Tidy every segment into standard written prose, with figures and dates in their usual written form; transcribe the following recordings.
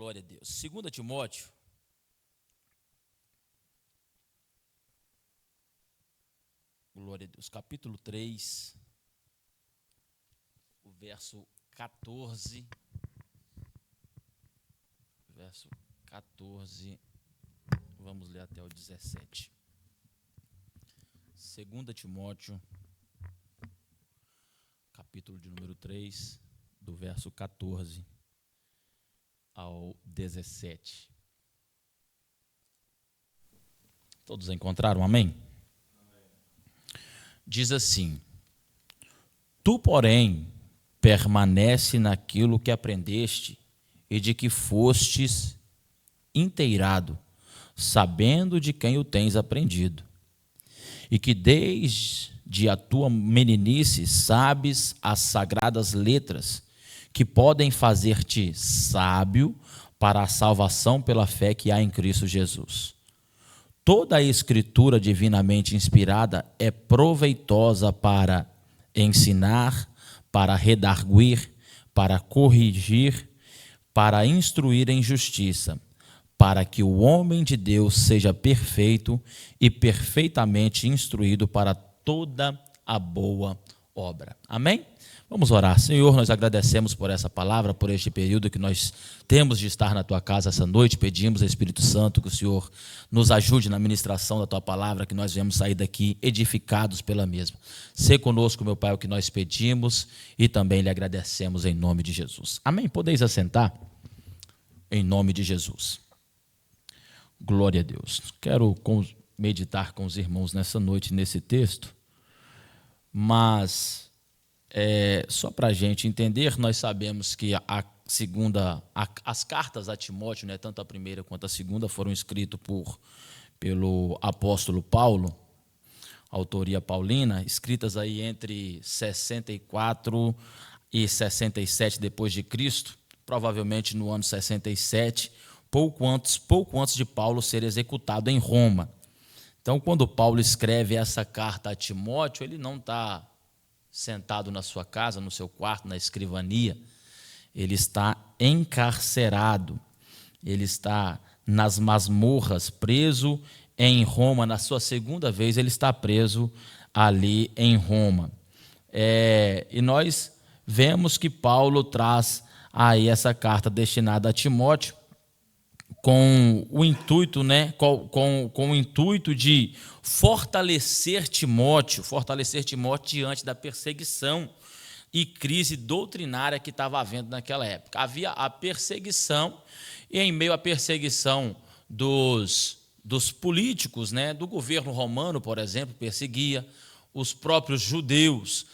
Glória a Deus. 2 Timóteo, glória a Deus, capítulo 3, o verso 14, vamos ler até o 17. 2 Timóteo, capítulo de número 3, do verso 14 ao 17. Todos encontraram? Amém? Diz assim: Tu, porém, permanece naquilo que aprendeste e de que fostes inteirado, sabendo de quem o tens aprendido, e que desde a tua meninice sabes as sagradas letras, que podem fazer-te sábio para a salvação pela fé que há em Cristo Jesus. Toda a Escritura divinamente inspirada é proveitosa para ensinar, para redarguir, para corrigir, para instruir em justiça, para que o homem de Deus seja perfeito e perfeitamente instruído para toda a boa obra. Amém? Vamos orar. Senhor, nós agradecemos por essa palavra, por este período que nós temos de estar na Tua casa essa noite. Pedimos ao Espírito Santo que o Senhor nos ajude na ministração da Tua palavra, que nós venhamos sair daqui edificados pela mesma. Sê conosco, meu Pai, o que nós pedimos e também lhe agradecemos em nome de Jesus. Amém? Podeis assentar? Em nome de Jesus. Glória a Deus. Quero meditar com os irmãos nessa noite, nesse texto, mas só para a gente entender, nós sabemos que as cartas a Timóteo, né, tanto a primeira quanto a segunda, foram escritas pelo apóstolo Paulo, autoria paulina, escritas aí entre 64 e 67 depois de Cristo, provavelmente no ano 67, pouco antes de Paulo ser executado em Roma. Então, quando Paulo escreve essa carta a Timóteo, ele não está sentado na sua casa, no seu quarto, na escrivania. Ele está encarcerado, ele está nas masmorras, preso em Roma. Na sua segunda vez, ele está preso ali em Roma. E nós vemos que Paulo traz aí essa carta destinada a Timóteo, com o intuito, né, com o intuito de fortalecer Timóteo diante da perseguição e crise doutrinária que estava havendo naquela época. Havia a perseguição, e em meio à perseguição dos políticos, né, do governo romano, por exemplo, perseguia os próprios judeus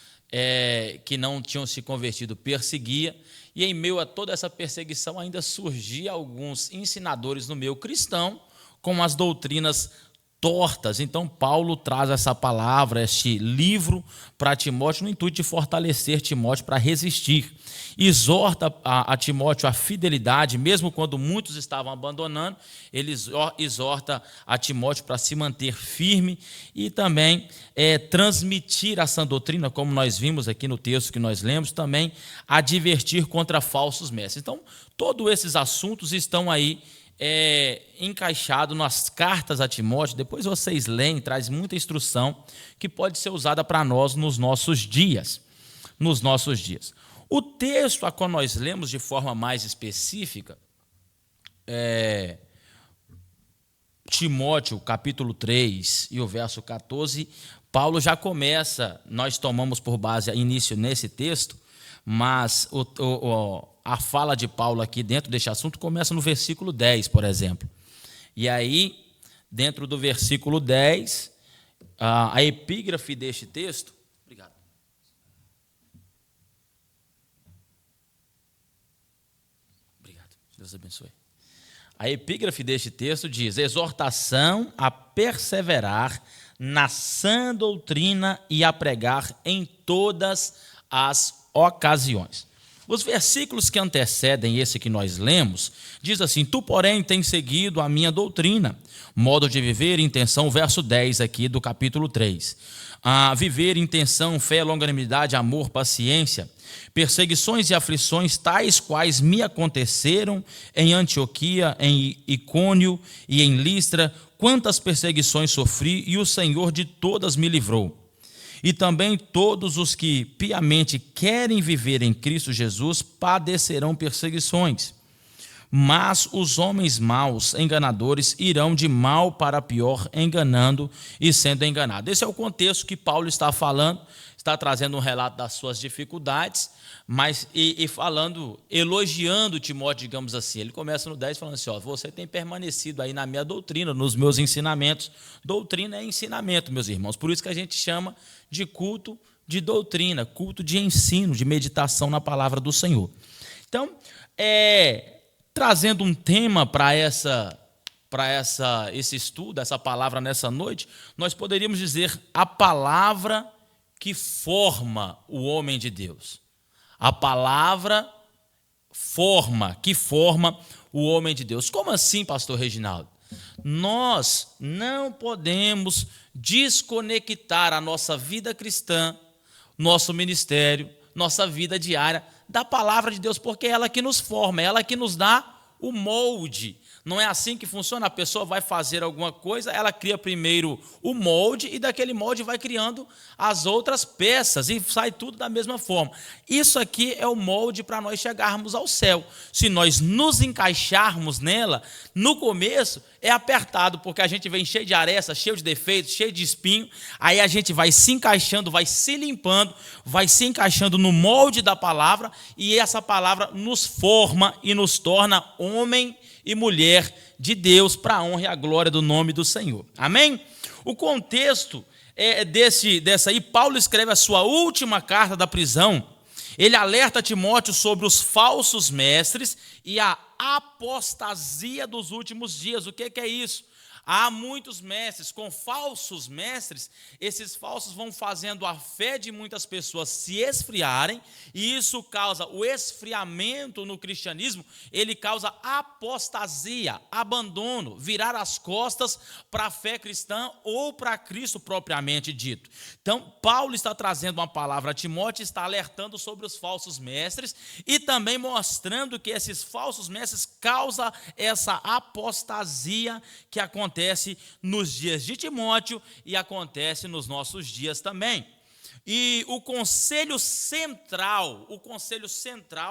que não tinham se convertido, perseguia. E em meio a toda essa perseguição ainda surgiam alguns ensinadores no meio cristão com as doutrinas tortas. Então Paulo traz essa palavra, este livro para Timóteo no intuito de fortalecer Timóteo para resistir. Exorta a Timóteo a fidelidade, mesmo quando muitos estavam abandonando, ele exorta a Timóteo para se manter firme e também transmitir a sã doutrina, como nós vimos aqui no texto que nós lemos, também advertir contra falsos mestres. Então, todos esses assuntos estão aí encaixado nas cartas a Timóteo. Depois vocês leem, traz muita instrução que pode ser usada para nós nos nossos dias. O texto a qual nós lemos de forma mais específica Timóteo, capítulo 3 e o verso 14, Paulo já começa, nós tomamos por base início nesse texto, mas a fala de Paulo aqui dentro deste assunto começa no versículo 10, por exemplo. E aí, dentro do versículo 10, a epígrafe deste texto... Obrigado. Obrigado. Deus abençoe. A epígrafe deste texto diz: exortação a perseverar na sã doutrina e a pregar em todas as ocasiões. Os versículos que antecedem esse que nós lemos, diz assim: tu, porém, tens seguido a minha doutrina, modo de viver, intenção, verso 10 aqui do capítulo 3. Viver, intenção, fé, longanimidade, amor, paciência, perseguições e aflições, tais quais me aconteceram em Antioquia, em Icônio e em Listra, quantas perseguições sofri, e o Senhor de todas me livrou. E também todos os que piamente querem viver em Cristo Jesus padecerão perseguições. Mas os homens maus, enganadores, irão de mal para pior, enganando e sendo enganados. Esse é o contexto que Paulo está falando, está trazendo um relato das suas dificuldades, mas falando, elogiando Timóteo, digamos assim. Ele começa no 10 falando assim: você tem permanecido aí na minha doutrina, nos meus ensinamentos. Doutrina é ensinamento, meus irmãos, por isso que a gente chama de culto de doutrina, culto de ensino, de meditação na palavra do Senhor. Então, trazendo um tema para esse estudo, essa palavra nessa noite, nós poderíamos dizer a palavra que forma o homem de Deus. A palavra que forma o homem de Deus. Como assim, pastor Reginaldo? Nós não podemos desconectar a nossa vida cristã, nosso ministério, nossa vida diária da palavra de Deus, porque é ela que nos forma, é ela que nos dá o molde. Não é assim que funciona? A pessoa vai fazer alguma coisa, ela cria primeiro o molde e daquele molde vai criando as outras peças e sai tudo da mesma forma. Isso aqui é o molde para nós chegarmos ao céu. Se nós nos encaixarmos nela, no começo é apertado, porque a gente vem cheio de aresta, cheio de defeitos, cheio de espinho, aí a gente vai se encaixando, vai se limpando, vai se encaixando no molde da palavra, e essa palavra nos forma e nos torna homem e mulher de Deus, para a honra e a glória do nome do Senhor. Amém? O contexto dessa aí, Paulo escreve a sua última carta da prisão. Ele alerta Timóteo sobre os falsos mestres e a apostasia dos últimos dias. O que é isso? Há muitos mestres, com falsos mestres, esses falsos vão fazendo a fé de muitas pessoas se esfriarem, e isso causa o esfriamento no cristianismo, ele causa apostasia, abandono, virar as costas para a fé cristã ou para Cristo propriamente dito. Então, Paulo está trazendo uma palavra a Timóteo, está alertando sobre os falsos mestres e também mostrando que esses falsos mestres causam essa apostasia que acontece nos dias de Timóteo e acontece nos nossos dias também. E o conselho central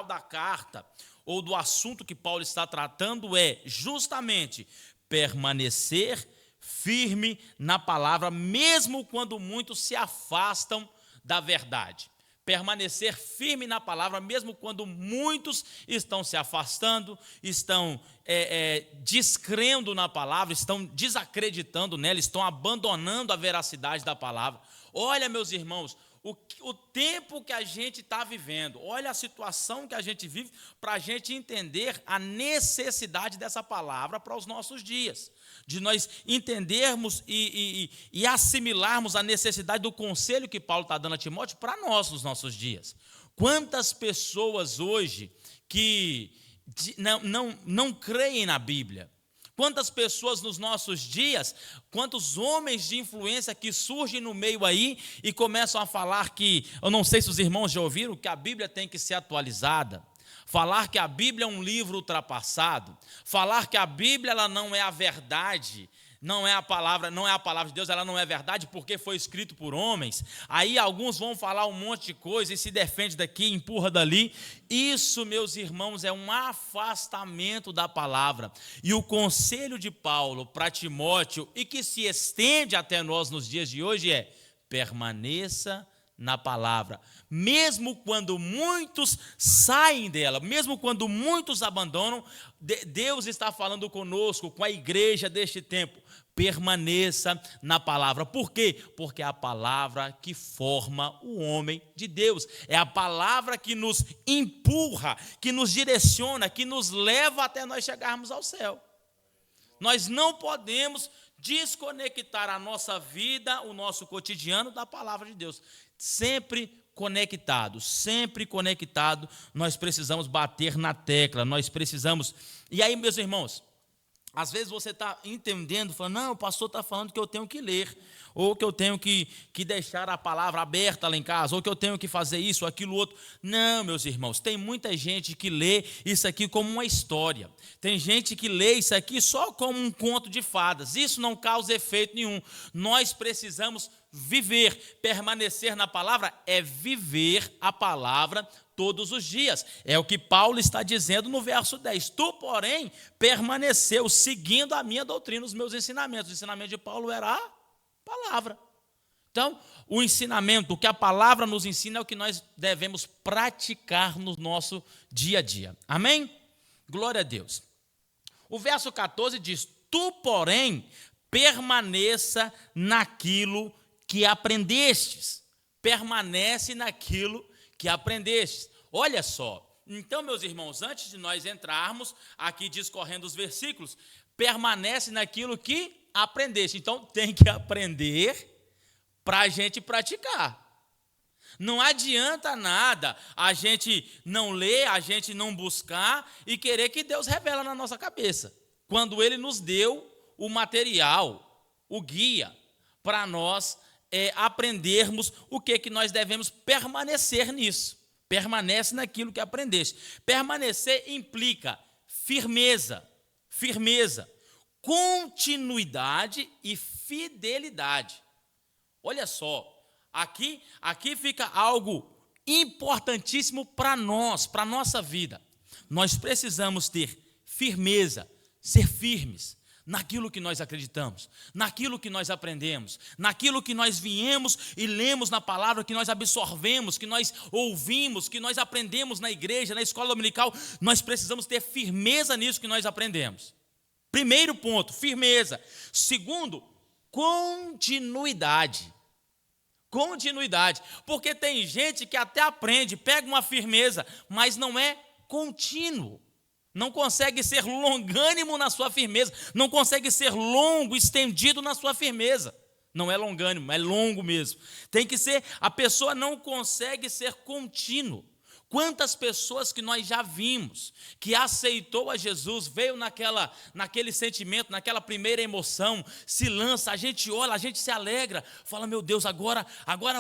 da carta, ou do assunto que Paulo está tratando, é justamente permanecer firme na palavra, mesmo quando muitos se afastam da verdade. Permanecer firme na palavra, mesmo quando muitos estão se afastando, estão descrendo na palavra, estão desacreditando nela, estão abandonando a veracidade da palavra. Olha, meus irmãos, o tempo que a gente está vivendo, olha a situação que a gente vive, para a gente entender a necessidade dessa palavra para os nossos dias, de nós entendermos e assimilarmos a necessidade do conselho que Paulo está dando a Timóteo para nós nos nossos dias. Quantas pessoas hoje que não creem na Bíblia? Quantas pessoas nos nossos dias, quantos homens de influência que surgem no meio aí e começam a falar que, eu não sei se os irmãos já ouviram, que a Bíblia tem que ser atualizada, falar que a Bíblia é um livro ultrapassado, falar que a Bíblia ela não é a verdade, não é a palavra de Deus, ela não é verdade porque foi escrito por homens. Aí alguns vão falar um monte de coisa e se defende daqui, empurra dali. Isso, meus irmãos, é um afastamento da palavra. E o conselho de Paulo para Timóteo, e que se estende até nós nos dias de hoje, é: permaneça na palavra, mesmo quando muitos saem dela, mesmo quando muitos abandonam. Deus está falando conosco, com a igreja deste tempo: permaneça na palavra. Por quê? Porque é a palavra que forma o homem de Deus, é a palavra que nos empurra, que nos direciona, que nos leva até nós chegarmos ao céu. Nós não podemos desconectar a nossa vida, o nosso cotidiano da palavra de Deus. Sempre conectado, sempre conectado. Nós precisamos bater na tecla, nós precisamos... E aí, meus irmãos, às vezes você está entendendo, falando, não, o pastor está falando que eu tenho que ler, ou que eu tenho que deixar a palavra aberta lá em casa, ou que eu tenho que fazer isso, aquilo, outro. Não, meus irmãos, tem muita gente que lê isso aqui como uma história. Tem gente que lê isso aqui só como um conto de fadas. Isso não causa efeito nenhum. Nós precisamos viver, permanecer na palavra é viver a palavra todos os dias. É o que Paulo está dizendo no verso 10. Tu, porém, permaneceu seguindo a minha doutrina, os meus ensinamentos. O ensinamento de Paulo era a palavra. Então, o ensinamento, o que a palavra nos ensina é o que nós devemos praticar no nosso dia a dia. Amém? Glória a Deus. O verso 14 diz, tu, porém, permaneça naquilo que aprendestes. Permanece naquilo que aprendestes. Olha só, então, meus irmãos, antes de nós entrarmos aqui discorrendo os versículos, permanece naquilo que aprendeste. Então, tem que aprender para a gente praticar. Não adianta nada a gente não ler, a gente não buscar e querer que Deus revela na nossa cabeça, quando Ele nos deu o material, o guia, para nós aprendermos o que nós devemos permanecer nisso. Permanece naquilo que aprendeste. Permanecer implica firmeza, continuidade e fidelidade. Olha só, aqui fica algo importantíssimo para nós, para a nossa vida. Nós precisamos ter firmeza, ser firmes naquilo que nós acreditamos, naquilo que nós aprendemos, naquilo que nós viemos e lemos na palavra, que nós absorvemos, que nós ouvimos, que nós aprendemos na igreja, na escola dominical. Nós precisamos ter firmeza nisso que nós aprendemos. Primeiro ponto, firmeza. Segundo, continuidade. Continuidade. Porque tem gente que até aprende, pega uma firmeza, mas não é contínuo. Não consegue ser longânimo na sua firmeza. Não consegue ser longo, estendido na sua firmeza. Não é longânimo, é longo mesmo. Tem que ser, a pessoa não consegue ser contínuo. Quantas pessoas que nós já vimos, que aceitou a Jesus, veio naquele sentimento, naquela primeira emoção, se lança, a gente olha, a gente se alegra, fala, meu Deus, agora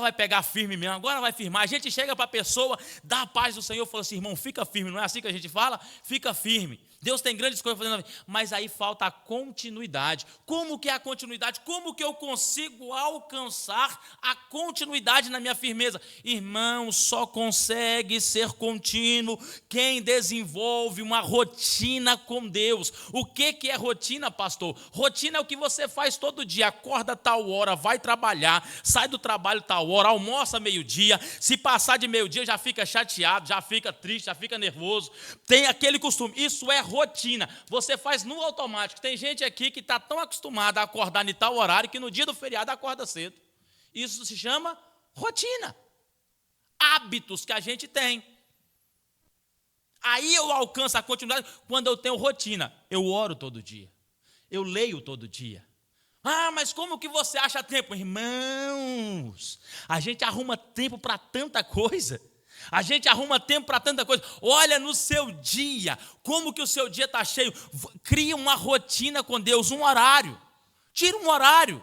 vai pegar firme mesmo, agora vai firmar. A gente chega para a pessoa, dá a paz do Senhor, fala assim, irmão, fica firme, não é assim que a gente fala? Fica firme. Deus tem grandes coisas fazendo, mas aí falta a continuidade. Como que é a continuidade? Como que eu consigo alcançar a continuidade na minha firmeza? Irmão, só consegue ser contínuo quem desenvolve uma rotina com Deus. O que é rotina, pastor? Rotina é o que você faz todo dia. Acorda tal hora, vai trabalhar, sai do trabalho tal hora, almoça meio-dia. Se passar de meio-dia já fica chateado, já fica triste, já fica nervoso. Tem aquele costume. Isso é rotina, você faz no automático. Tem gente aqui que está tão acostumada a acordar em tal horário que no dia do feriado acorda cedo. Isso se chama rotina. Hábitos que a gente tem. Aí eu alcanço a continuidade quando eu tenho rotina. Eu oro todo dia, eu leio todo dia. Ah, mas como que você acha tempo? Irmãos, a gente arruma tempo para tanta coisa. A gente arruma tempo para tanta coisa. Olha no seu dia, como que o seu dia está cheio. Cria uma rotina com Deus, um horário. Tira um horário.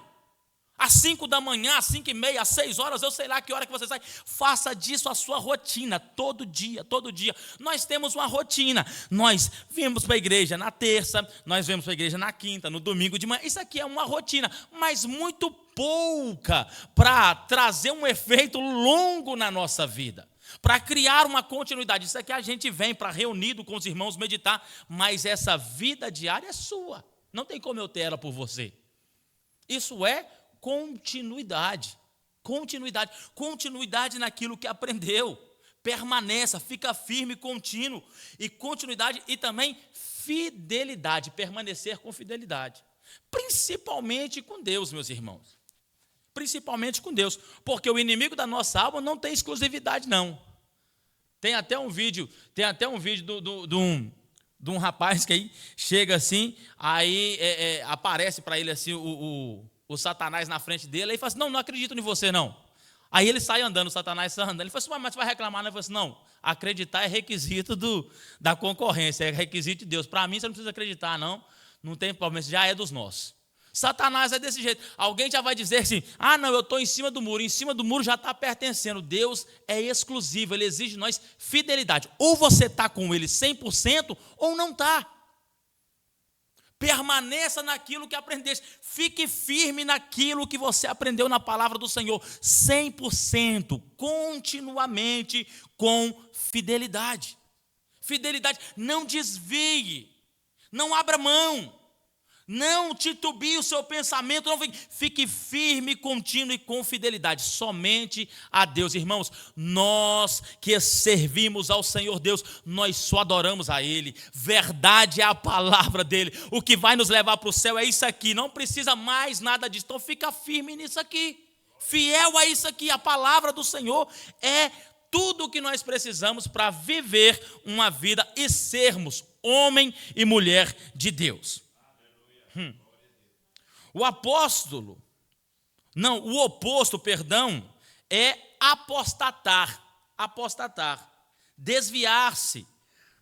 Às 5 da manhã, às 5h30, às 6 horas, eu sei lá que hora que você sai. Faça disso a sua rotina, todo dia, todo dia. Nós temos uma rotina. Nós viemos para a igreja na terça, nós viemos para a igreja na quinta, no domingo de manhã. Isso aqui é uma rotina, mas muito pouca para trazer um efeito longo na nossa vida. Para criar uma continuidade. Isso aqui a gente vem para reunido com os irmãos meditar, mas essa vida diária é sua. Não tem como eu ter ela por você. Isso é continuidade. Continuidade naquilo que aprendeu. Permaneça, fica firme, contínuo. E continuidade e também fidelidade. Permanecer com fidelidade. Principalmente com Deus, meus irmãos. Principalmente com Deus, porque o inimigo da nossa alma não tem exclusividade, não. Tem até um vídeo de um rapaz que aí chega assim, aí aparece para ele assim o Satanás na frente dele, aí fala assim, não acredito em você, não. Aí ele sai andando, Satanás sai andando. Ele falou assim, mas você vai reclamar? Não? Ele falou assim, não, acreditar é requisito da concorrência, é requisito de Deus. Para mim, você não precisa acreditar, não. Não tem problema, já é dos nossos. Satanás é desse jeito. Alguém já vai dizer assim, não, eu estou em cima do muro já está pertencendo. Deus é exclusivo, ele exige de nós fidelidade. Ou você está com ele 100% ou não está. Permaneça naquilo que aprendeste. Fique firme naquilo que você aprendeu na palavra do Senhor. 100%, continuamente, com fidelidade. Fidelidade, não desvie, não abra mão, não titubie o seu pensamento, não fique firme, contínuo e com fidelidade, somente a Deus. Irmãos, nós que servimos ao Senhor Deus, nós só adoramos a Ele, verdade é a palavra dEle, o que vai nos levar para o céu é isso aqui, não precisa mais nada disso, então fica firme nisso aqui, fiel a isso aqui, a palavra do Senhor é tudo o que nós precisamos para viver uma vida e sermos homem e mulher de Deus. O oposto, é apostatar, desviar-se,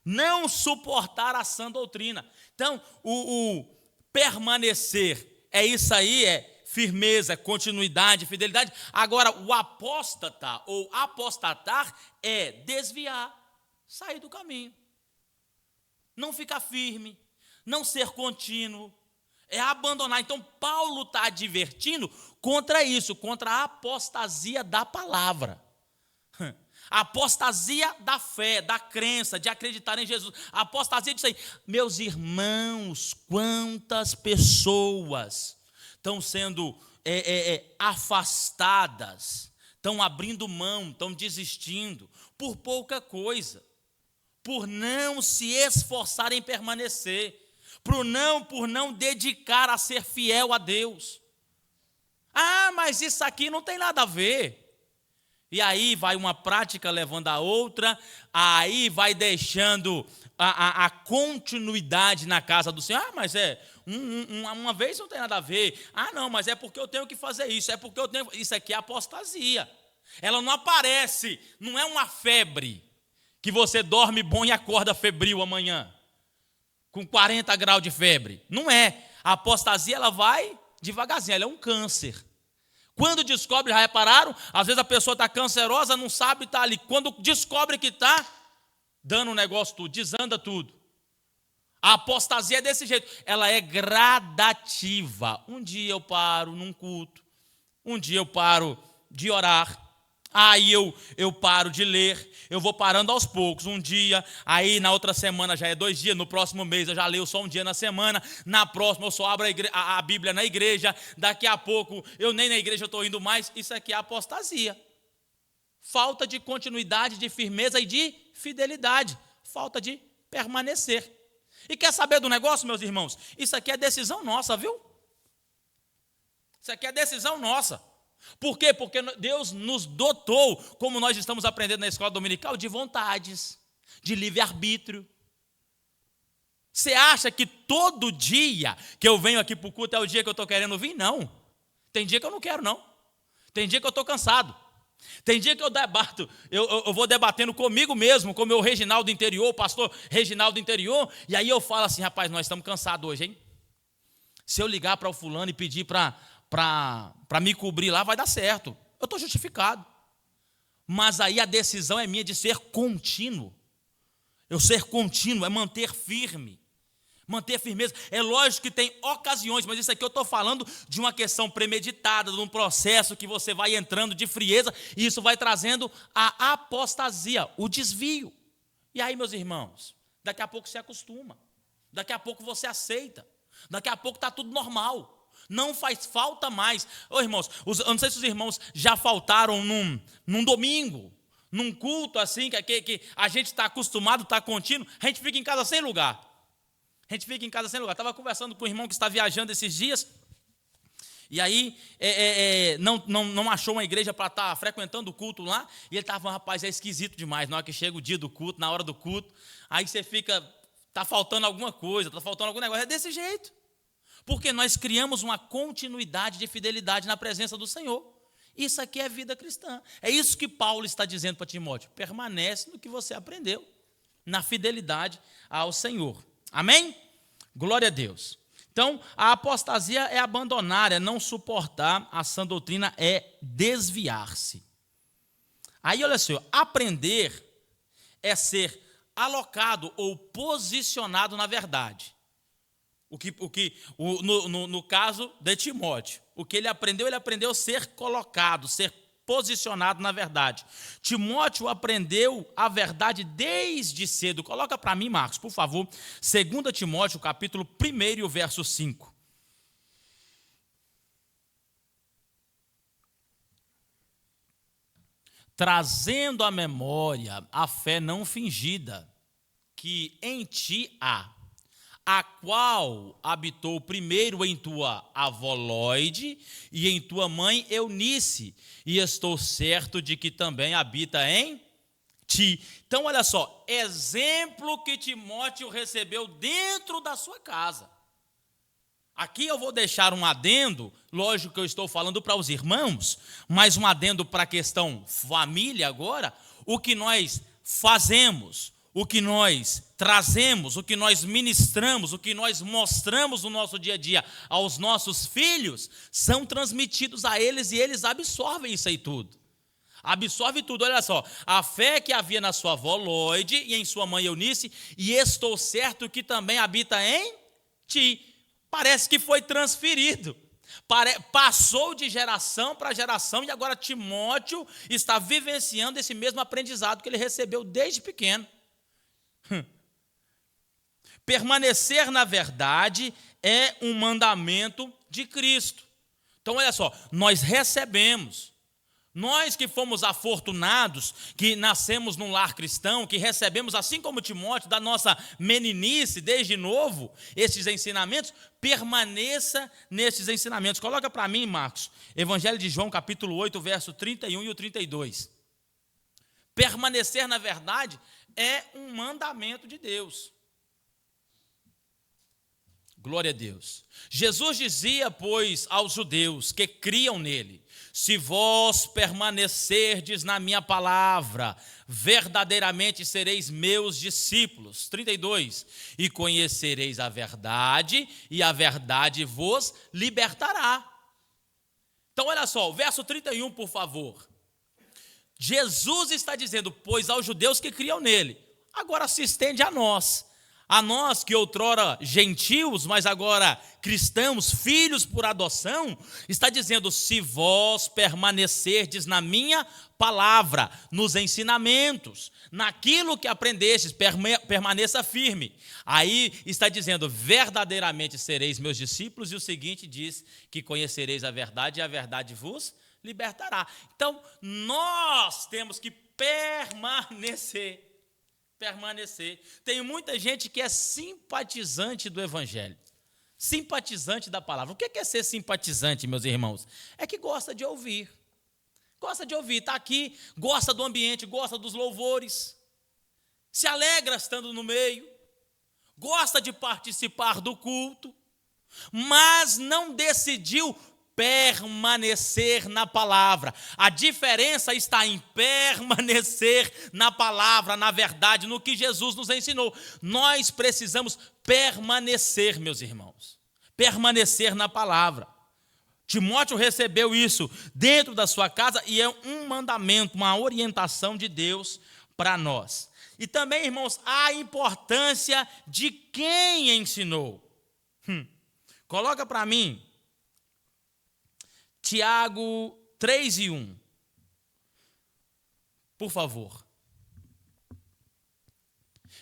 não suportar a sã doutrina. Então, o permanecer é isso aí, é firmeza, continuidade, fidelidade. Agora, o apóstata ou apostatar é desviar, sair do caminho, não ficar firme, não ser contínuo, é abandonar. Então, Paulo está advertindo contra isso, contra a apostasia da palavra. A apostasia da fé, da crença, de acreditar em Jesus. A apostasia disso aí. Meus irmãos, quantas pessoas estão sendo afastadas, estão abrindo mão, estão desistindo, por pouca coisa, por não se esforçar em permanecer, por não dedicar a ser fiel a Deus. Mas isso aqui não tem nada a ver. E aí vai uma prática levando a outra, aí vai deixando a continuidade na casa do Senhor. Mas uma vez não tem nada a ver. Não, mas é porque eu tenho que fazer isso, é porque eu tenho. Isso aqui é apostasia. Ela não aparece, não é uma febre, que você dorme bom e acorda febril amanhã, com 40 graus de febre. Não é. A apostasia, ela vai devagarzinho, ela é um câncer. Quando descobre, já repararam? Às vezes a pessoa está cancerosa, não sabe, está ali. Quando descobre que está, dando um negócio tudo, desanda tudo. A apostasia é desse jeito, ela é gradativa. Um dia eu paro num culto, um dia eu paro de orar, aí eu paro de ler, eu vou parando aos poucos, um dia, aí na outra semana já é 2 dias, no próximo mês eu já leio só um dia na semana, na próxima eu só abro a Bíblia na igreja, daqui a pouco eu nem na igreja estou indo mais. Isso aqui é apostasia, falta de continuidade, de firmeza e de fidelidade, falta de permanecer. E quer saber do negócio, meus irmãos? Isso aqui é decisão nossa, viu? Isso aqui é decisão nossa. Por quê? Porque Deus nos dotou, como nós estamos aprendendo na escola dominical, de vontades, de livre-arbítrio. Você acha que todo dia que eu venho aqui para o culto é o dia que eu estou querendo vir? Não. Tem dia que eu não quero, não. Tem dia que eu estou cansado. Tem dia que eu debato, eu vou debatendo comigo mesmo, com o meu Reginaldo interior, o pastor Reginaldo interior, e aí eu falo assim, rapaz, nós estamos cansados hoje, hein? Se eu ligar para o fulano e pedir para me cobrir lá, vai dar certo. Eu estou justificado. Mas aí a decisão é minha de ser contínuo. Eu ser contínuo é manter firme. Manter firmeza. É lógico que tem ocasiões, mas isso aqui eu estou falando de uma questão premeditada, de um processo que você vai entrando de frieza, e isso vai trazendo a apostasia, o desvio. E aí, meus irmãos, daqui a pouco você acostuma. Daqui a pouco você aceita. Daqui a pouco está tudo normal. Não faz falta mais. Irmãos, eu não sei se os irmãos já faltaram num domingo, num culto assim, que a gente está acostumado, está contínuo, a gente fica em casa sem lugar. Estava conversando com um irmão que está viajando esses dias, e aí não achou uma igreja para estar frequentando o culto lá, e ele estava falando, rapaz, é esquisito demais, na hora que chega o dia do culto, na hora do culto, aí você fica, está faltando alguma coisa, está faltando algum negócio, é desse jeito. Porque nós criamos uma continuidade de fidelidade na presença do Senhor. Isso aqui é vida cristã. É isso que Paulo está dizendo para Timóteo. Permanece no que você aprendeu, na fidelidade ao Senhor. Amém? Glória a Deus. Então, a apostasia é abandonar, é não suportar, a sã doutrina é desviar-se. Aí, olha só, aprender é ser alocado ou posicionado na verdade. No caso de Timóteo, o que ele aprendeu a ser colocado, ser posicionado na verdade. Timóteo aprendeu a verdade desde cedo. Coloca para mim, Marcos, por favor, 2 Timóteo, capítulo 1 e o verso 5. Trazendo à memória a fé não fingida, que em ti há, a qual habitou primeiro em tua avó Lóide e em tua mãe Eunice, e estou certo de que também habita em ti. Então, olha só, exemplo que Timóteo recebeu dentro da sua casa. Aqui eu vou deixar um adendo, lógico que eu estou falando para os irmãos, mas um adendo para a questão família agora, o que nós fazemos, o que nós trazemos, o que nós ministramos, o que nós mostramos no nosso dia a dia aos nossos filhos, são transmitidos a eles e eles absorvem isso aí tudo. Absorve tudo, olha só, a fé que havia na sua avó Lóide e em sua mãe Eunice, e estou certo que também habita em ti. Parece que foi transferido, passou de geração para geração e agora Timóteo está vivenciando esse mesmo aprendizado que ele recebeu desde pequeno. Permanecer na verdade é um mandamento de Cristo. Então, olha só, nós recebemos, nós que fomos afortunados, que nascemos num lar cristão, que recebemos, assim como Timóteo, da nossa meninice, desde novo, esses ensinamentos, permaneça nesses ensinamentos. Coloca para mim, Marcos, Evangelho de João, capítulo 8, verso 31 e o 32. Permanecer na verdade é um mandamento de Deus. Glória a Deus. Jesus dizia, pois, aos judeus que criam nele: se vós permanecerdes na minha palavra, verdadeiramente sereis meus discípulos. 32. E conhecereis a verdade, e a verdade vos libertará. Então, olha só, o verso 31, por favor. Jesus está dizendo, pois aos judeus que criam nele, agora se estende a nós que outrora gentios, mas agora cristãos, filhos por adoção, está dizendo, se vós permanecerdes na minha palavra, nos ensinamentos, naquilo que aprendestes, permaneça firme. Aí está dizendo, verdadeiramente sereis meus discípulos, e o seguinte diz, que conhecereis a verdade, e a verdade vos libertará. Então, nós temos que permanecer. Tem muita gente que é simpatizante do Evangelho, simpatizante da palavra. O que é ser simpatizante, meus irmãos? É que gosta de ouvir, está aqui, gosta do ambiente, gosta dos louvores, se alegra estando no meio, gosta de participar do culto, mas não decidiu permanecer na palavra. A diferença está em permanecer na palavra, na verdade, no que Jesus nos ensinou. Nós precisamos permanecer, meus irmãos, permanecer na palavra. Timóteo recebeu isso dentro da sua casa e é um mandamento, uma orientação de Deus para nós. E também, irmãos, a importância de quem ensinou. Coloca para mim Tiago 3 e 1. Por favor.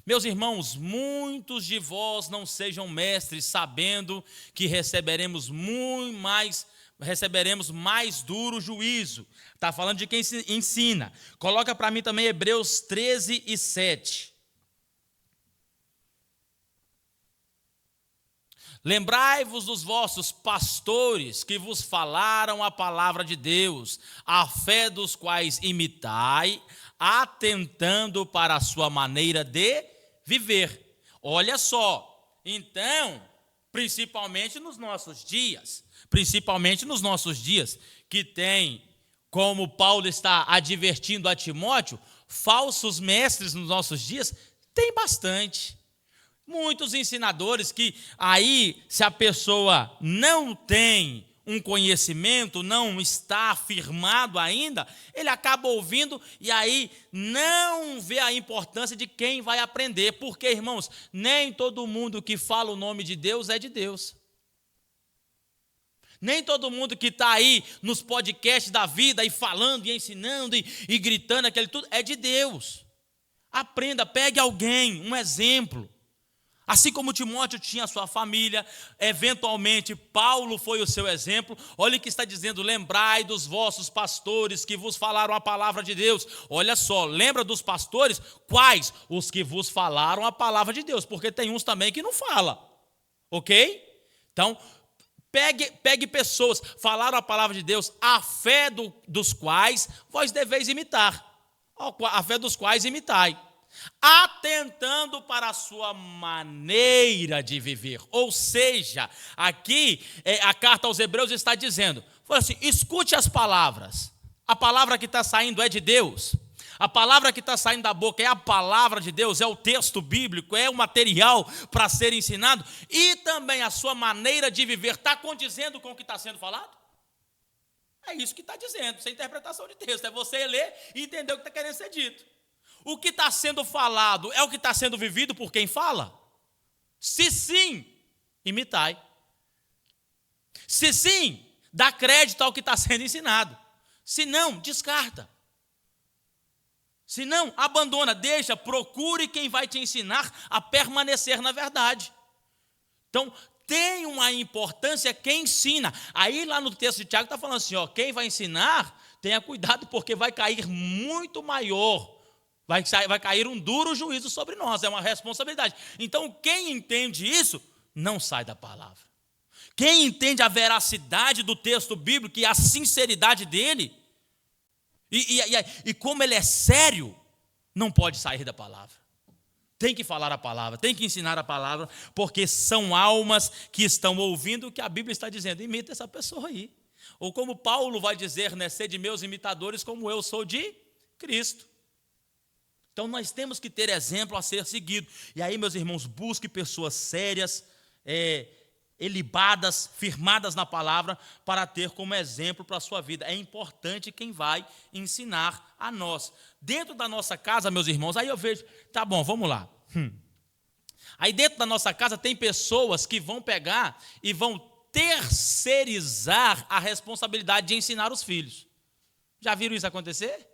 Meus irmãos, muitos de vós não sejam mestres, sabendo que receberemos mais duro juízo. Está falando de quem ensina. Coloca para mim também Hebreus 13 e 7. Lembrai-vos dos vossos pastores que vos falaram a palavra de Deus, a fé dos quais imitai, atentando para a sua maneira de viver. Olha só, então, principalmente nos nossos dias, que tem como Paulo está advertindo a Timóteo, falsos mestres nos nossos dias tem bastante. Muitos ensinadores que aí, se a pessoa não tem um conhecimento, não está afirmado ainda, ele acaba ouvindo e aí não vê a importância de quem vai aprender. Porque, irmãos, nem todo mundo que fala o nome de Deus é de Deus. Nem todo mundo que está aí nos podcasts da vida e falando e ensinando e gritando aquele tudo é de Deus. Aprenda, pegue alguém, um exemplo. Assim como Timóteo tinha a sua família, eventualmente Paulo foi o seu exemplo. Olha o que está dizendo: lembrai dos vossos pastores que vos falaram a palavra de Deus. Olha só, lembra dos pastores? Quais? Os que vos falaram a palavra de Deus, porque tem uns também que não falam, ok? Então, pegue pessoas, falaram a palavra de Deus, a fé dos quais vós deveis imitar, a fé dos quais imitai, atentando para a sua maneira de viver. Ou seja, aqui a carta aos Hebreus está dizendo, assim, escute as palavras, a palavra que está saindo é de Deus, a palavra que está saindo da boca é a palavra de Deus, é o texto bíblico, é o material para ser ensinado, e também a sua maneira de viver está condizendo com o que está sendo falado? É isso que está dizendo, isso é interpretação de texto, é você ler e entender o que está querendo ser dito. O que está sendo falado é o que está sendo vivido por quem fala? Se sim, imitai. Se sim, dá crédito ao que está sendo ensinado. Se não, descarta. Se não, abandona, deixa, procure quem vai te ensinar a permanecer na verdade. Então, tem uma importância quem ensina. Aí lá no texto de Tiago está falando assim, quem vai ensinar, tenha cuidado porque vai cair muito maior. Vai cair um duro juízo sobre nós, é uma responsabilidade. Então, quem entende isso, não sai da palavra. Quem entende a veracidade do texto bíblico e a sinceridade dele, e como ele é sério, não pode sair da palavra. Tem que falar a palavra, tem que ensinar a palavra, porque são almas que estão ouvindo o que a Bíblia está dizendo. Imita essa pessoa aí. Ou como Paulo vai dizer, sede meus imitadores como eu sou de Cristo. Então nós temos que ter exemplo a ser seguido. E aí, meus irmãos, busque pessoas sérias, elibadas, firmadas na palavra, para ter como exemplo para a sua vida. É importante quem vai ensinar a nós. Dentro da nossa casa, meus irmãos, aí eu vejo, tá bom, vamos lá. Aí dentro da nossa casa tem pessoas que vão pegar e vão terceirizar a responsabilidade de ensinar os filhos. Já viram isso acontecer?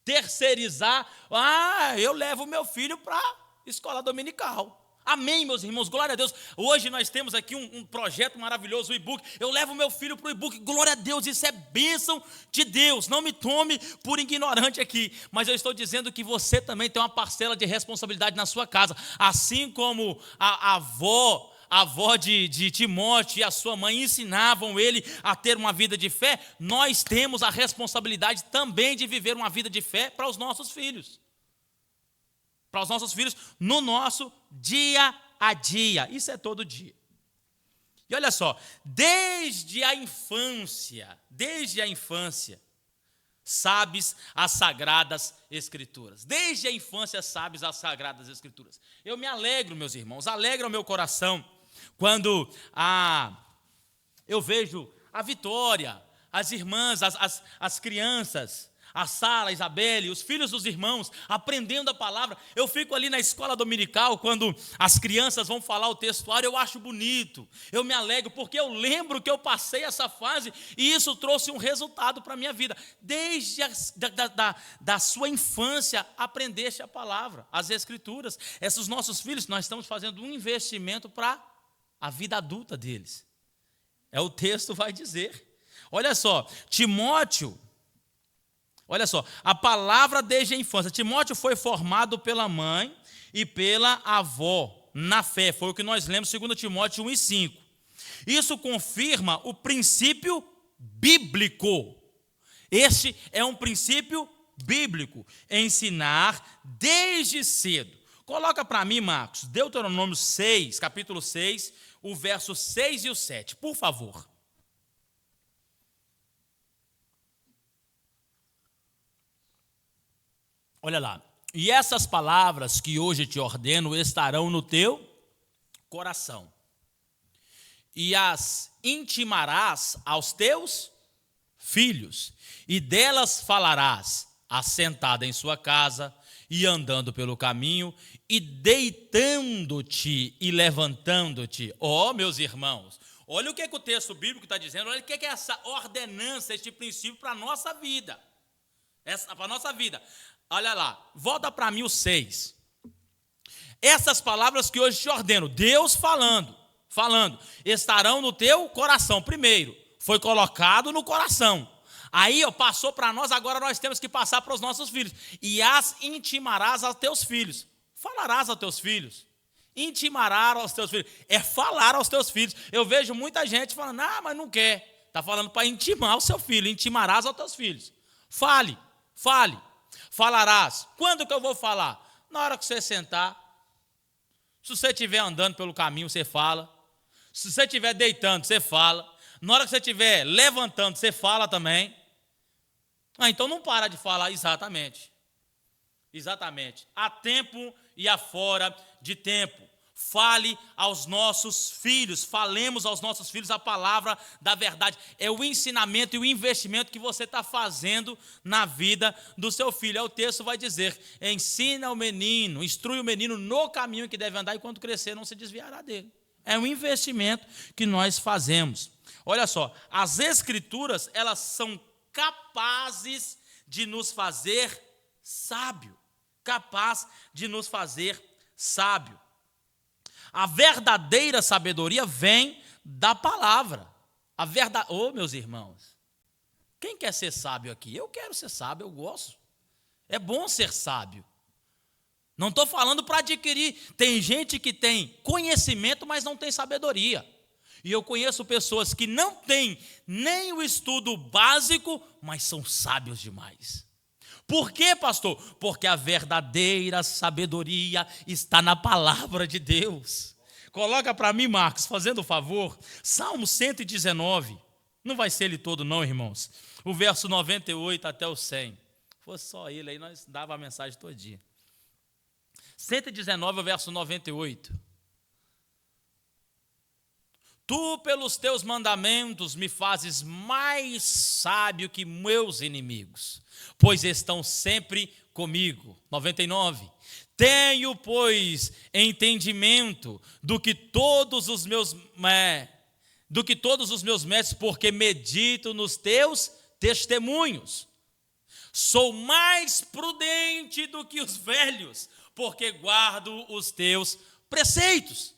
Terceirizar, eu levo meu filho para a escola dominical. Amém, meus irmãos, glória a Deus. Hoje nós temos aqui um projeto maravilhoso, o e-book. Eu levo meu filho para o e-book, glória a Deus, isso é bênção de Deus. Não me tome por ignorante aqui, mas eu estou dizendo que você também tem uma parcela de responsabilidade na sua casa. Assim como a avó de Timóteo e a sua mãe ensinavam ele a ter uma vida de fé, nós temos a responsabilidade também de viver uma vida de fé para os nossos filhos. Para os nossos filhos no nosso dia a dia. Isso é todo dia. E olha só, desde a infância, sabes as Sagradas Escrituras. Desde a infância sabes as Sagradas Escrituras. Eu me alegro, meus irmãos, alegra o meu coração quando eu vejo a Vitória, as irmãs, as crianças, a Sara, a Isabelle, os filhos dos irmãos, aprendendo a palavra. Eu fico ali na escola dominical, quando as crianças vão falar o textuário, eu acho bonito, eu me alegro, porque eu lembro que eu passei essa fase, e isso trouxe um resultado para a minha vida. Desde da sua infância, aprendeste a palavra, as Escrituras. Esses nossos filhos, nós estamos fazendo um investimento para a vida adulta deles. O texto vai dizer. Olha só, Timóteo, olha só, a palavra desde a infância. Timóteo foi formado pela mãe e pela avó na fé. Foi o que nós lemos, 2 Timóteo 1:5. Isso confirma o princípio bíblico. Este é um princípio bíblico. Ensinar desde cedo. Coloca para mim, Marcos, Deuteronômio 6, capítulo 6, o verso 6 e o 7, por favor. Olha lá. E essas palavras que hoje te ordeno estarão no teu coração. E as intimarás aos teus filhos. E delas falarás, assentada em sua casa, e andando pelo caminho, e deitando-te e levantando-te. Ó, meus irmãos, olha o que o texto bíblico está dizendo, olha o que é essa ordenança, este princípio para a nossa vida. Para a nossa vida. Olha lá, volta para 1.6. Essas palavras que hoje te ordeno, Deus falando, estarão no teu coração. Primeiro, foi colocado no coração. Aí, passou para nós, agora nós temos que passar para os nossos filhos. E as intimarás aos teus filhos. Falarás aos teus filhos. Intimarás aos teus filhos. É falar aos teus filhos. Eu vejo muita gente falando, mas não quer. Está falando para intimar o seu filho. Intimarás aos teus filhos. Fale. Falarás. Quando que eu vou falar? Na hora que você sentar. Se você estiver andando pelo caminho, você fala. Se você estiver deitando, você fala. Na hora que você estiver levantando, você fala também. Então não para de falar, exatamente. Há tempo e há fora de tempo. Fale aos nossos filhos, falemos aos nossos filhos a palavra da verdade. É o ensinamento e o investimento que você está fazendo na vida do seu filho. O texto vai dizer, ensina o menino, instrui o menino no caminho que deve andar e quando crescer não se desviará dele. É um investimento que nós fazemos. Olha só, as escrituras, elas são capazes de nos fazer sábio. A verdadeira sabedoria vem da palavra. Meus irmãos, quem quer ser sábio aqui? Eu quero ser sábio, eu gosto. É bom ser sábio. Não estou falando para adquirir. Tem gente que tem conhecimento, mas não tem sabedoria. E eu conheço pessoas que não têm nem o estudo básico, mas são sábios demais. Por quê, pastor? Porque a verdadeira sabedoria está na palavra de Deus. Coloca para mim, Marcos, fazendo o favor, Salmo 119. Não vai ser ele todo não, irmãos. O verso 98 até o 100. Se fosse só ele, aí nós dava a mensagem todo dia. 119, o verso 98. Tu, pelos teus mandamentos, me fazes mais sábio que meus inimigos, pois estão sempre comigo. 99. Tenho, pois, entendimento do que todos os meus mestres, porque medito nos teus testemunhos. Sou mais prudente do que os velhos, porque guardo os teus preceitos.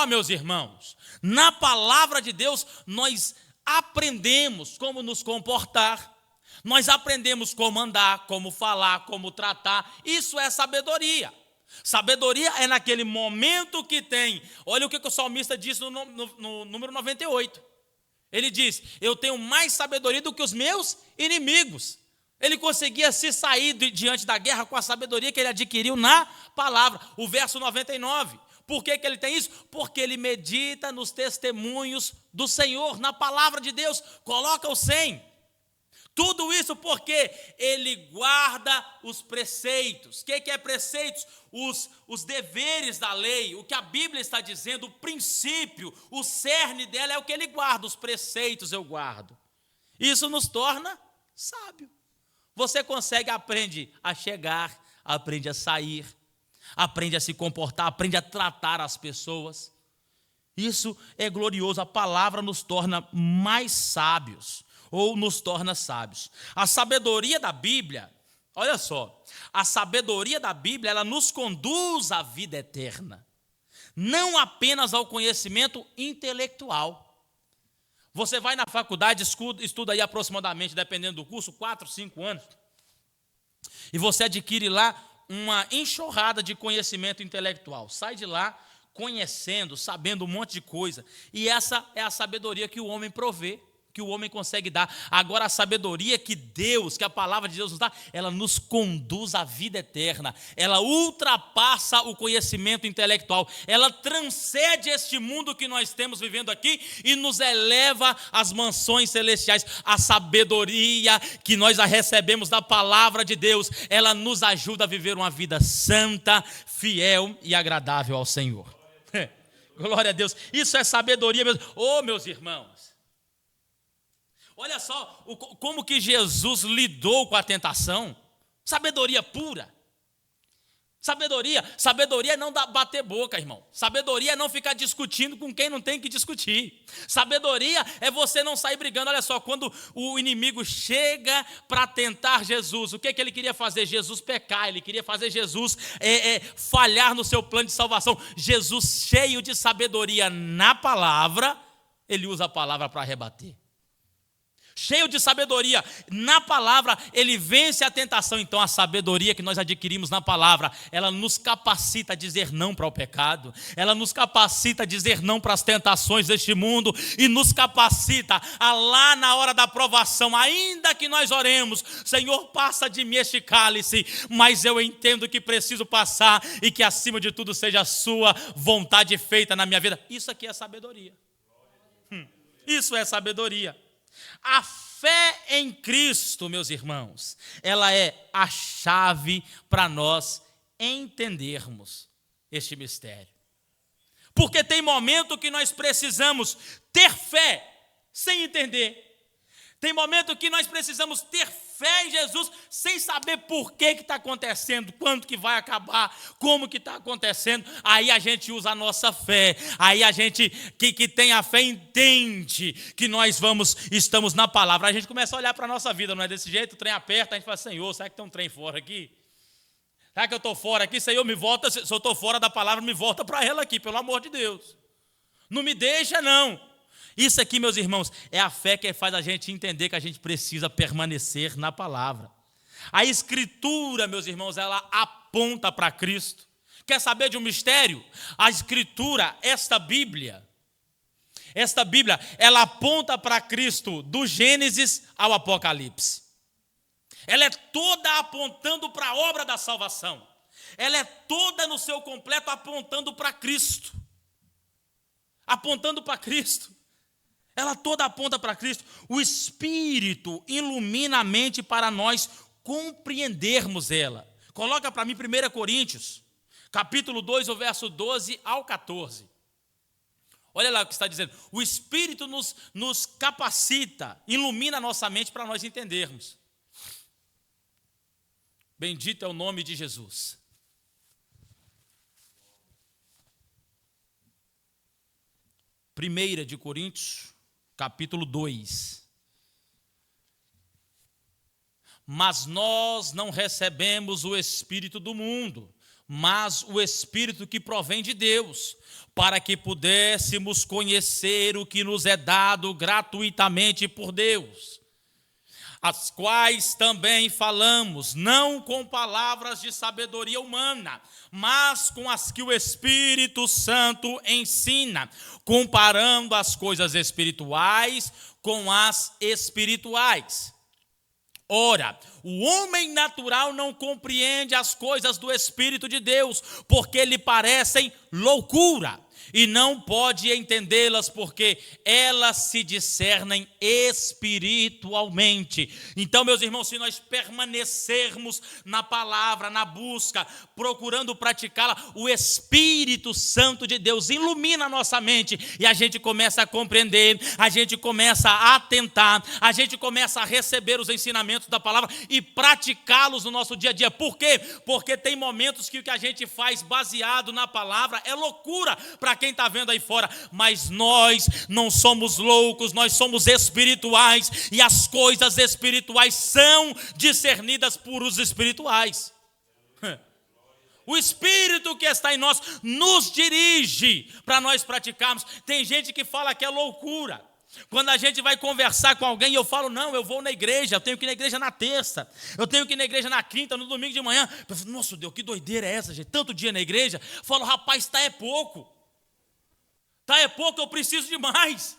Meus irmãos, na palavra de Deus nós aprendemos como nos comportar, nós aprendemos como andar, como falar, como tratar. Isso é sabedoria. Sabedoria é naquele momento que tem. Olha o que o salmista diz no número 98. Ele diz, eu tenho mais sabedoria do que os meus inimigos. Ele conseguia se sair diante da guerra com a sabedoria que ele adquiriu na palavra. O verso 99. Por que ele tem isso? Porque ele medita nos testemunhos do Senhor, na palavra de Deus. Coloca o 100. Tudo isso porque ele guarda os preceitos. O que é preceitos? Os deveres da lei, o que a Bíblia está dizendo, o princípio, o cerne dela é o que ele guarda. Os preceitos eu guardo. Isso nos torna sábio. Você aprende a chegar, aprende a sair, aprende a se comportar, aprende a tratar as pessoas. Isso é glorioso. A palavra nos torna mais sábios, ou nos torna sábios. A sabedoria da Bíblia, olha só, a sabedoria da Bíblia, ela nos conduz à vida eterna, não apenas ao conhecimento intelectual. Você vai na faculdade, estuda aí aproximadamente, dependendo do curso, 4, 5 anos, e você adquire lá uma enxurrada de conhecimento intelectual. Sai de lá conhecendo, sabendo um monte de coisa. E essa é a sabedoria que o homem provê, que o homem consegue dar. Agora, a sabedoria que Deus, que a palavra de Deus nos dá, ela nos conduz à vida eterna. Ela ultrapassa o conhecimento intelectual. Ela transcende este mundo que nós temos vivendo aqui e nos eleva às mansões celestiais. A sabedoria que nós a recebemos da palavra de Deus, ela nos ajuda a viver uma vida santa, fiel e agradável ao Senhor. Glória a Deus. Isso é sabedoria mesmo. Oh, meus irmãos, olha só como que Jesus lidou com a tentação. Sabedoria pura. Sabedoria é não bater boca, irmão. Sabedoria é não ficar discutindo com quem não tem que discutir. Sabedoria é você não sair brigando. Olha só, quando o inimigo chega para tentar Jesus, o que ele queria fazer? Jesus pecar, ele queria fazer Jesus falhar no seu plano de salvação. Jesus, cheio de sabedoria na palavra, ele usa a palavra para rebater. Cheio de sabedoria na palavra, ele vence a tentação. Então a sabedoria que nós adquirimos na palavra, ela nos capacita a dizer não para o pecado, ela nos capacita a dizer não para as tentações deste mundo, e nos capacita a lá na hora da provação, ainda que nós oremos, Senhor, passa de mim este cálice, mas eu entendo que preciso passar, e que acima de tudo seja a sua vontade feita na minha vida. Isso aqui é sabedoria. Isso é sabedoria. A fé em Cristo, meus irmãos, ela é a chave para nós entendermos este mistério. Porque tem momento que nós precisamos ter fé sem entender. Tem momento que nós precisamos ter fé em Jesus sem saber por que está acontecendo, quando que vai acabar, como que está acontecendo. Aí a gente usa a nossa fé. Aí a gente que tem a fé entende que nós estamos na palavra. A gente começa a olhar para a nossa vida, não é desse jeito? O trem aperta, a gente fala, Senhor, será que tem um trem fora aqui? Será que eu estou fora aqui? Senhor, me volta, se eu estou fora da palavra, me volta para ela aqui, pelo amor de Deus. Não me deixa, não. Isso aqui, meus irmãos, é a fé que faz a gente entender que a gente precisa permanecer na palavra. A Escritura, meus irmãos, ela aponta para Cristo. Quer saber de um mistério? A Escritura, esta Bíblia, ela aponta para Cristo do Gênesis ao Apocalipse. Ela é toda apontando para a obra da salvação. Ela é toda no seu completo apontando para Cristo. Apontando para Cristo. Ela toda aponta para Cristo. O Espírito ilumina a mente para nós compreendermos ela. Coloca para mim 1 Coríntios, capítulo 2, o verso 12 ao 14. Olha lá o que está dizendo. O Espírito nos capacita, ilumina a nossa mente para nós entendermos. Bendito é o nome de Jesus. Primeira de Coríntios, capítulo 2. Mas nós não recebemos o Espírito do mundo, mas o Espírito que provém de Deus, para que pudéssemos conhecer o que nos é dado gratuitamente por Deus, as quais também falamos, não com palavras de sabedoria humana, mas com as que o Espírito Santo ensina, comparando as coisas espirituais com as espirituais. Ora, o homem natural não compreende as coisas do Espírito de Deus, porque lhe parecem loucura, e não pode entendê-las, porque elas se discernem espiritualmente. Então, meus irmãos, se nós permanecermos na palavra, na busca, procurando praticá-la, o Espírito Santo de Deus ilumina a nossa mente, e a gente começa a compreender, a gente começa a atentar, a gente começa a receber os ensinamentos da palavra e praticá-los no nosso dia a dia. Por quê? Porque tem momentos que o que a gente faz baseado na palavra é loucura para quem está vendo aí fora, mas nós não somos loucos, nós somos espirituais, e as coisas espirituais são discernidas por os espirituais. O Espírito que está em nós nos dirige para nós praticarmos. Tem gente que fala que é loucura. Quando a gente vai conversar com alguém, eu falo, não, eu vou na igreja, eu tenho que ir na igreja na terça, eu tenho que ir na igreja na quinta, no domingo de manhã. Eu falo, nossa Deus, que doideira é essa, gente? Tanto dia na igreja. Eu falo, rapaz, tá é pouco. Tá é pouco, eu preciso de mais.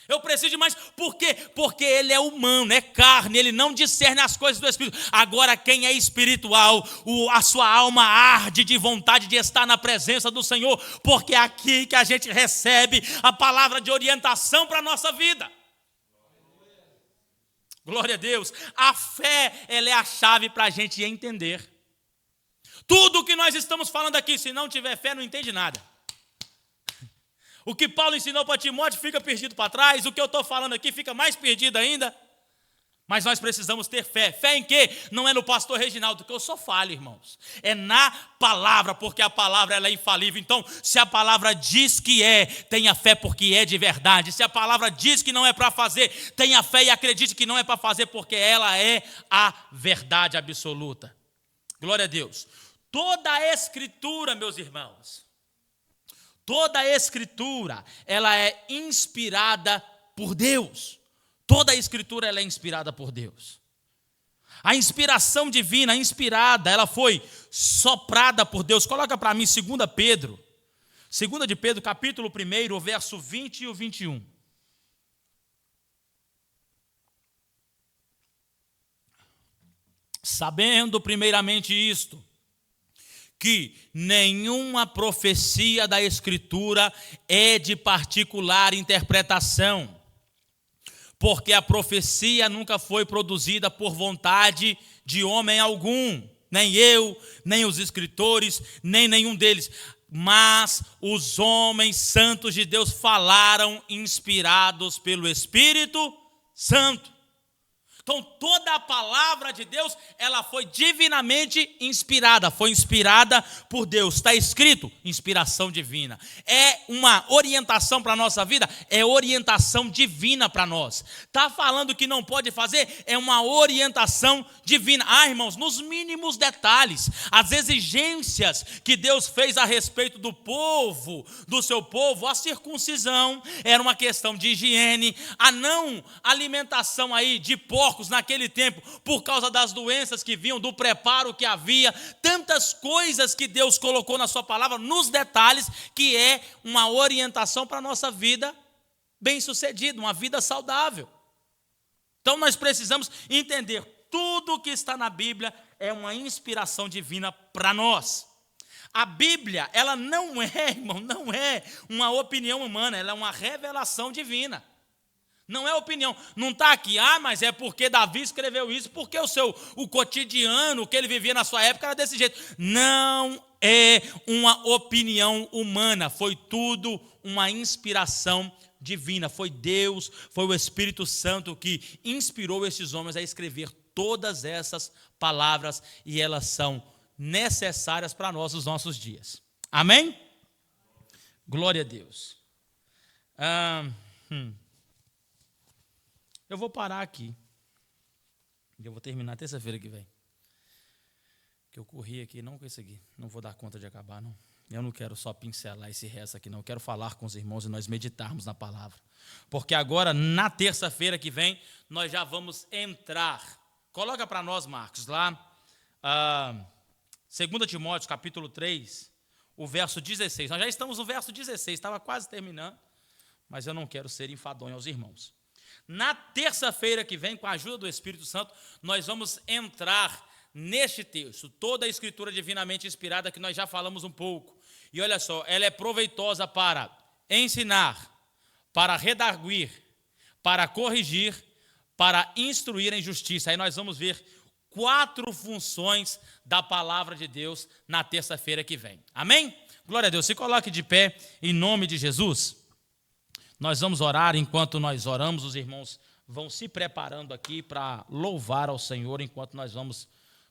Eu preciso de mais. Por quê? Porque ele é humano, é carne, ele não discerne as coisas do Espírito. Agora, quem é espiritual, a sua alma arde de vontade de estar na presença do Senhor, porque é aqui que a gente recebe a palavra de orientação para a nossa vida. Glória a Deus. A fé, ela é a chave para a gente entender. Tudo o que nós estamos falando aqui, se não tiver fé, não entende nada. O que Paulo ensinou para Timóteo fica perdido para trás. O que eu estou falando aqui fica mais perdido ainda. Mas nós precisamos ter fé. Fé em quê? Não é no pastor Reginaldo, que eu só falo, irmãos. É na palavra, porque a palavra ela é infalível. Então, se a palavra diz que é, tenha fé porque é de verdade. Se a palavra diz que não é para fazer, tenha fé e acredite que não é para fazer, porque ela é a verdade absoluta. Glória a Deus. Toda a Escritura, meus irmãos, toda a Escritura, ela é inspirada por Deus. Toda a Escritura ela é inspirada por Deus. A inspiração divina, a inspirada, ela foi soprada por Deus. Coloca para mim 2 Pedro. 2 de Pedro, capítulo 1, o verso 20 e o 21. Sabendo primeiramente isto, que nenhuma profecia da Escritura é de particular interpretação, porque a profecia nunca foi produzida por vontade de homem algum, nem eu, nem os escritores, nem nenhum deles, mas os homens santos de Deus falaram inspirados pelo Espírito Santo. Então, toda a palavra de Deus, ela foi divinamente inspirada, foi inspirada por Deus. Está escrito, inspiração divina. É uma orientação para a nossa vida, é orientação divina para nós. Está falando que não pode fazer, é uma orientação divina. Irmãos, nos mínimos detalhes, as exigências que Deus fez a respeito do povo, do seu povo, a circuncisão, era uma questão de higiene, a não alimentação aí de porcos naquele tempo, por causa das doenças que vinham, do preparo que havia, tantas coisas que Deus colocou na sua palavra, nos detalhes, que é uma orientação para a nossa vida bem-sucedida, uma vida saudável. Então nós precisamos entender, tudo que está na Bíblia é uma inspiração divina para nós. A Bíblia, ela não é, irmão, não é uma opinião humana, ela é uma revelação divina. Não é opinião, não está aqui, mas é porque Davi escreveu isso, porque o cotidiano, o que ele vivia na sua época era desse jeito. Não é uma opinião humana, foi tudo uma inspiração divina. Foi Deus, foi o Espírito Santo que inspirou esses homens a escrever todas essas palavras e elas são necessárias para nós nos nossos dias. Amém? Glória a Deus. Eu vou parar aqui. Eu vou terminar terça-feira que vem. Que eu corri aqui, não consegui. Não vou dar conta de acabar, não. Eu não quero só pincelar esse resto aqui, não. Eu quero falar com os irmãos e nós meditarmos na palavra. Porque agora, na terça-feira que vem, nós já vamos entrar. Coloca para nós, Marcos, lá. 2 Timóteo, capítulo 3, o verso 16. Nós já estamos no verso 16, estava quase terminando. Mas eu não quero ser enfadonho aos irmãos. Na terça-feira que vem, com a ajuda do Espírito Santo, nós vamos entrar neste texto, toda a Escritura divinamente inspirada, que nós já falamos um pouco. E olha só, ela é proveitosa para ensinar, para redarguir, para corrigir, para instruir em justiça. Aí nós vamos ver 4 funções da palavra de Deus na terça-feira que vem. Amém? Glória a Deus. Se coloque de pé em nome de Jesus. Nós vamos orar. Enquanto nós oramos, os irmãos vão se preparando aqui para louvar ao Senhor, enquanto nós vamos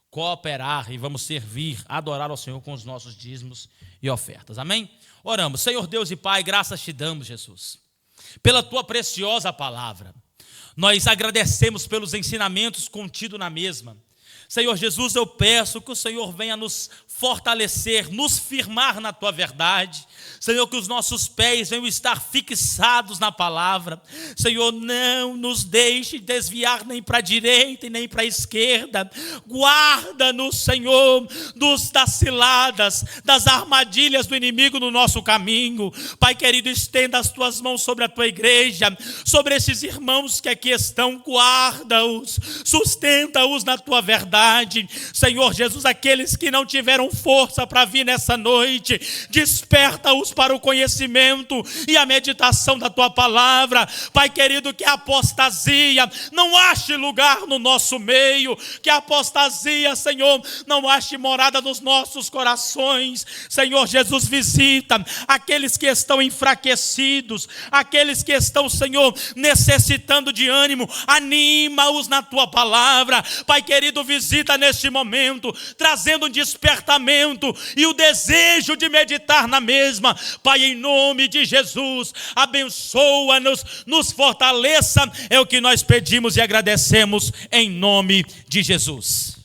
cooperar e vamos servir, adorar ao Senhor com os nossos dízimos e ofertas. Amém? Oramos. Senhor Deus e Pai, graças te damos, Jesus, pela tua preciosa palavra. Nós agradecemos pelos ensinamentos contidos na mesma. Senhor Jesus, eu peço que o Senhor venha nos fortalecer, nos firmar na tua verdade. Senhor, que os nossos pés venham estar fixados na palavra. Senhor, não nos deixe desviar nem para a direita e nem para a esquerda. Guarda-nos, Senhor, das ciladas, das armadilhas do inimigo no nosso caminho. Pai querido, estenda as tuas mãos sobre a tua igreja, sobre esses irmãos que aqui estão. Guarda-os, sustenta-os na tua verdade. Senhor Jesus, aqueles que não tiveram força para vir nessa noite, desperta-os para o conhecimento e a meditação da tua palavra. Pai querido, que a apostasia não ache lugar no nosso meio, que a apostasia, Senhor, não ache morada nos nossos corações. Senhor Jesus, visita aqueles que estão enfraquecidos, aqueles que estão, Senhor, necessitando de ânimo, anima-os na tua palavra. Pai querido, visita neste momento, trazendo um despertamento e o desejo de meditar na mesma. Pai, em nome de Jesus, abençoa-nos, nos fortaleça, é o que nós pedimos e agradecemos em nome de Jesus.